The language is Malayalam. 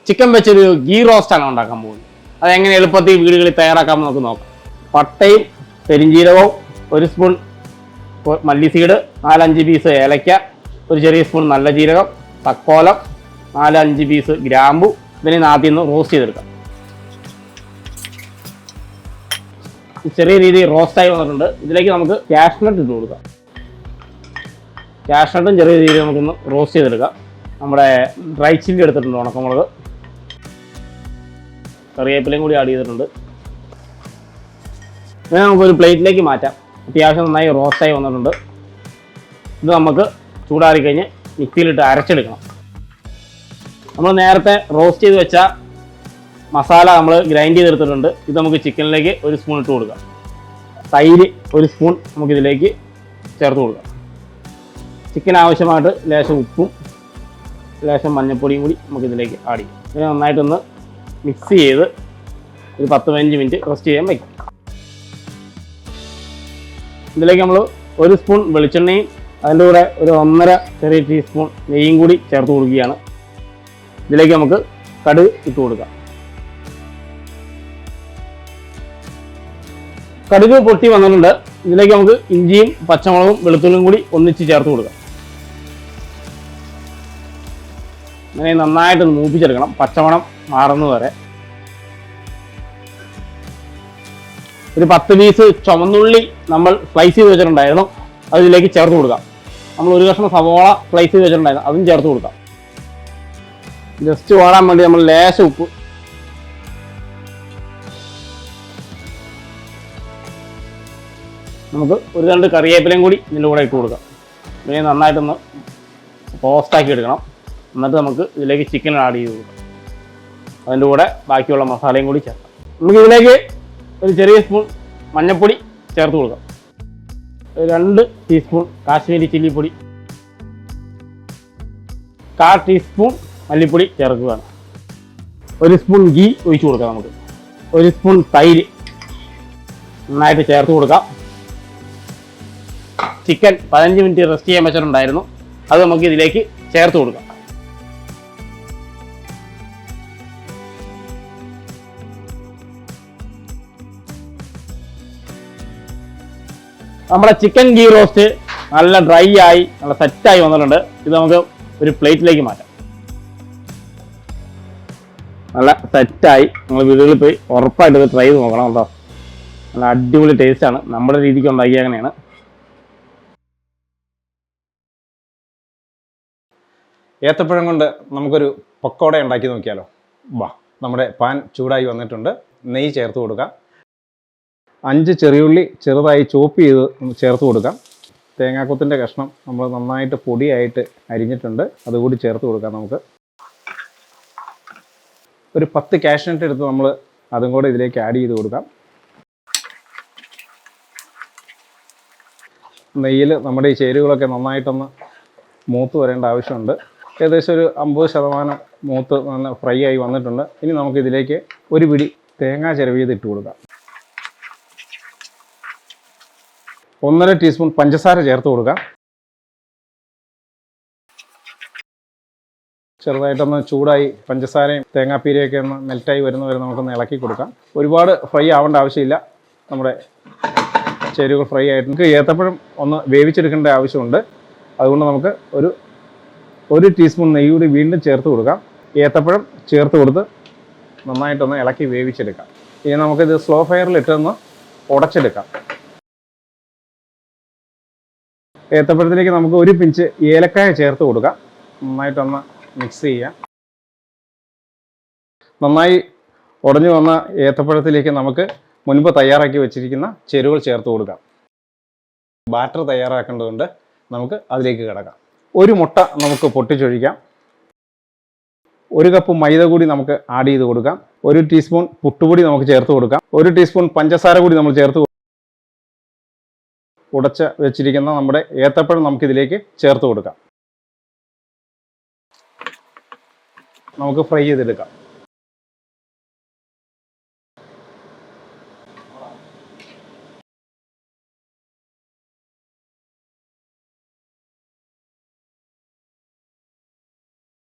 ചിക്കൻ വെച്ചൊരു ഗീ റോസ്റ്റാണ് ഉണ്ടാക്കാൻ പോകുന്നത്. അതെങ്ങനെ എളുപ്പത്തിൽ വീടുകളിൽ തയ്യാറാക്കാമെന്ന് നമുക്ക് നോക്കാം. പട്ടയും പെരിഞ്ചീരകവും, 1 സ്പൂൺ മല്ലിസീഡ്, 4-5 പീസ് ഏലക്ക, ഒരു ചെറിയ സ്പൂൺ നല്ല ജീരകം, തക്കോലം, 4-5 പീസ് ഗ്രാമ്പു. ഇതിനെ ആദ്യം ഒന്ന് റോസ്റ്റ് ചെയ്തെടുക്കാം. ചെറിയ രീതിയിൽ റോസ്റ്റായി വന്നിട്ടുണ്ട്. ഇതിലേക്ക് നമുക്ക് കാഷ്നട്ട് ഇട്ട് കൊടുക്കാം. കാഷ്നട്ടും ചെറിയ രീതിയിൽ നമുക്കൊന്ന് റോസ്റ്റ് ചെയ്തെടുക്കാം. നമ്മുടെ ഡ്രൈ ചില്ലി എടുത്തിട്ടുണ്ട്, ഉണക്കമുളക്, കറിവേപ്പിലയും കൂടി ആഡ് ചെയ്തിട്ടുണ്ട്. ഇതിനെ നമുക്കൊരു പ്ലേറ്റിലേക്ക് മാറ്റാം. അത്യാവശ്യം നന്നായി റോസ്റ്റായി വന്നിട്ടുണ്ട്. ഇത് നമുക്ക് ചൂടാറി കഴിഞ്ഞ് മിക്സിയിലിട്ട് അരച്ചെടുക്കണം. നമ്മൾ നേരത്തെ റോസ്റ്റ് ചെയ്ത് വെച്ച മസാല നമ്മൾ ഗ്രൈൻഡ് ചെയ്തെടുത്തിട്ടുണ്ട്. ഇത് നമുക്ക് ചിക്കനിലേക്ക് 1 സ്പൂൺ ഇട്ട് കൊടുക്കാം. തൈര് 1 സ്പൂൺ നമുക്കിതിലേക്ക് ചേർത്ത് കൊടുക്കാം. ചിക്കൻ ആവശ്യമായിട്ട് ലേശം ഉപ്പും ലേശം മഞ്ഞൾപ്പൊടിയും കൂടി നമുക്കിതിലേക്ക് ആഡ് ചെയ്യാം. ഇതിനെ നന്നായിട്ടൊന്ന് മിക്സ് ചെയ്ത് ഒരു 10-15 മിനിറ്റ് റെസ്റ്റ് ചെയ്യാൻ വയ്ക്കും. ഇതിലേക്ക് നമ്മൾ 1 സ്പൂൺ വെളിച്ചെണ്ണയും അതിൻ്റെ കൂടെ ഒരു 1.5 ചെറിയ ടീസ്പൂൺ നെയ്യും കൂടി ചേർത്ത് കൊടുക്കുകയാണ്. ഇതിലേക്ക് നമുക്ക് കടുക് ഇട്ട് കൊടുക്കാം. കടുക് പൊട്ടി വന്നിട്ടുണ്ട്. ഇതിലേക്ക് നമുക്ക് ഇഞ്ചിയും പച്ചമുളകും വെളുത്തുള്ളിയും കൂടി ഒന്നിച്ച് ചേർത്ത് കൊടുക്കാം. അങ്ങനെ നന്നായിട്ട് മൂപ്പിച്ചെടുക്കണം, പച്ചമണം മാറുന്നത് വരെ. ഒരു 10 പീസ് ചുവന്നുള്ളി നമ്മൾ സ്ലൈസ് ചെയ്ത് വെച്ചിട്ടുണ്ടായിരുന്നു, അത് ഇതിലേക്ക് ചേർത്ത് കൊടുക്കാം. നമ്മൾ 1 കഷ്ണം സവോള സ്ലൈസ് ചെയ്ത് വെച്ചിട്ടുണ്ടായിരുന്നു, അതും ചേർത്ത് കൊടുക്കാം. ജസ്റ്റ് വാടാൻ വേണ്ടി നമ്മൾ ലേശം ഉപ്പ്, നമുക്ക് 1-2 കറിവേപ്പിലയും കൂടി ഇതിൻ്റെ കൂടെ ഇട്ട് കൊടുക്കാം. ഇതിനെ നന്നായിട്ടൊന്ന് റോസ്റ്റാക്കി എടുക്കണം. എന്നിട്ട് നമുക്ക് ഇതിലേക്ക് ചിക്കൻ ആഡ് ചെയ്ത് കൊടുക്കാം. അതിൻ്റെ കൂടെ ബാക്കിയുള്ള മസാലയും കൂടി ചേർക്കാം. നമുക്ക് ഇതിലേക്ക് ഒരു ചെറിയ സ്പൂൺ മഞ്ഞൾപ്പൊടി ചേർത്ത് കൊടുക്കാം. 2 ടീസ്പൂൺ കാശ്മീരി ചില്ലിപ്പൊടി, 1/4 ടീസ്പൂൺ മല്ലിപ്പൊടി ചേർക്കുകയാണ്. 1 സ്പൂൺ ഗീ ഒഴിച്ചു കൊടുക്കാം. നമുക്ക് 1 സ്പൂൺ തൈര് നന്നായിട്ട് ചേർത്ത് കൊടുക്കാം. ചിക്കൻ 15 മിനിറ്റ് റെസ്റ്റ് ചെയ്യാൻ വെച്ചിട്ടുണ്ടായിരുന്നു, അത് നമുക്ക് ഇതിലേക്ക് ചേർത്ത് കൊടുക്കാം. നമ്മുടെ ചിക്കൻ ഗീ റോസ്റ്റ് നല്ല ഡ്രൈ ആയി നല്ല സെറ്റായി വന്നിട്ടുണ്ട്. ഇത് നമുക്ക് ഒരു പ്ലേറ്റിലേക്ക് മാറ്റാം. നല്ല സെറ്റായി. നമ്മൾ വീടുകളിൽ പോയി ഉറപ്പായിട്ട് ഇത് ട്രൈ ചെയ്ത് നോക്കണം കേട്ടോ. നല്ല അടിപൊളി ടേസ്റ്റാണ്. നമ്മുടെ രീതിക്ക് ഉണ്ടാക്കിയ അങ്ങനെയാണ്. ഏത്തപ്പഴം കൊണ്ട് നമുക്കൊരു പക്കോട ഉണ്ടാക്കി നോക്കിയാലോ? വാ, നമ്മുടെ പാൻ ചൂടായി വന്നിട്ടുണ്ട്. നെയ്യ് ചേർത്ത് കൊടുക്കാം. 5 ചെറിയുള്ളി ചെറുതായി ചോപ്പ് ചെയ്ത് ചേർത്ത് കൊടുക്കാം. തേങ്ങാക്കൊത്തിൻ്റെ കഷ്ണം നമ്മൾ നന്നായിട്ട് പൊടിയായിട്ട് അരിഞ്ഞിട്ടുണ്ട്, അതുകൂടി ചേർത്ത് കൊടുക്കാം. നമുക്ക് ഒരു 10 കാഷ്നട്ട് എടുത്ത് നമ്മൾ അതും കൂടെ ഇതിലേക്ക് ആഡ് ചെയ്ത് കൊടുക്കാം. നെയ്യിൽ നമ്മുടെ ഈ ചേരുവകളൊക്കെ നന്നായിട്ടൊന്ന് മൂത്ത് വരേണ്ട ആവശ്യമുണ്ട്. ഏകദേശം ഒരു 50% മൂത്ത് നല്ല ഫ്രൈ ആയി വന്നിട്ടുണ്ട്. ഇനി നമുക്കിതിലേക്ക് ഒരു പിടി തേങ്ങ ചിരവിയത് ഇട്ട് കൊടുക്കാം. 1.5 ടീസ്പൂൺ പഞ്ചസാര ചേർത്ത് കൊടുക്കാം. ചെറുതായിട്ടൊന്ന് ചൂടായി പഞ്ചസാരയും തേങ്ങാപ്പീരയൊക്കെ ഒന്ന് മെൽറ്റായി വരുന്നവരെ നമുക്കൊന്ന് ഇളക്കി കൊടുക്കാം. ഒരുപാട് ഫ്രൈ ആവേണ്ട ആവശ്യമില്ല. നമ്മുടെ ചേരുവകൾ ഫ്രൈ ആയിട്ട് നമുക്ക് ഏത്തപ്പഴം ഒന്ന് വേവിച്ചെടുക്കേണ്ട ആവശ്യമുണ്ട്. അതുകൊണ്ട് നമുക്ക് ഒരു ടീസ്പൂൺ നെയ്യ് കൂടി വീണ്ടും ചേർത്ത് കൊടുക്കാം. ഏത്തപ്പഴം ചേർത്ത് കൊടുത്ത് നന്നായിട്ടൊന്ന് ഇളക്കി വേവിച്ചെടുക്കാം. ഇനി നമുക്കിത് സ്ലോ ഫയറിലിട്ടൊന്ന് ഉടച്ചെടുക്കാം. ഏത്തപ്പഴത്തിലേക്ക് നമുക്ക് ഒരു പിഞ്ച് ഏലക്കായ ചേർത്ത് കൊടുക്കാം. നന്നായിട്ടൊന്ന് മിക്സ് ചെയ്യാം. നന്നായി ഉടഞ്ഞു വന്ന ഏത്തപ്പഴത്തിലേക്ക് നമുക്ക് മുൻപ് തയ്യാറാക്കി വെച്ചിരിക്കുന്ന ചേരുവകൾ ചേർത്ത് കൊടുക്കാം. ബാറ്റർ തയ്യാറാക്കേണ്ടതുണ്ട്, നമുക്ക് അതിലേക്ക് കിടക്കാം. ഒരു മുട്ട നമുക്ക് പൊട്ടിച്ചൊഴിക്കാം. 1 കപ്പ് മൈദ കൂടി നമുക്ക് ആഡ് ചെയ്ത് കൊടുക്കാം. 1 ടീസ്പൂൺ പുട്ടുപൊടി നമുക്ക് ചേർത്ത് കൊടുക്കാം. 1 ടീസ്പൂൺ പഞ്ചസാര കൂടി നമ്മൾ ചേർത്ത് ഉടച്ച് വെച്ചിരിക്കുന്ന നമ്മുടെ ഏത്തപ്പഴം നമുക്കിതിലേക്ക് ചേർത്ത് കൊടുക്കാം. നമുക്ക് ഫ്രൈ ചെയ്തെടുക്കാം.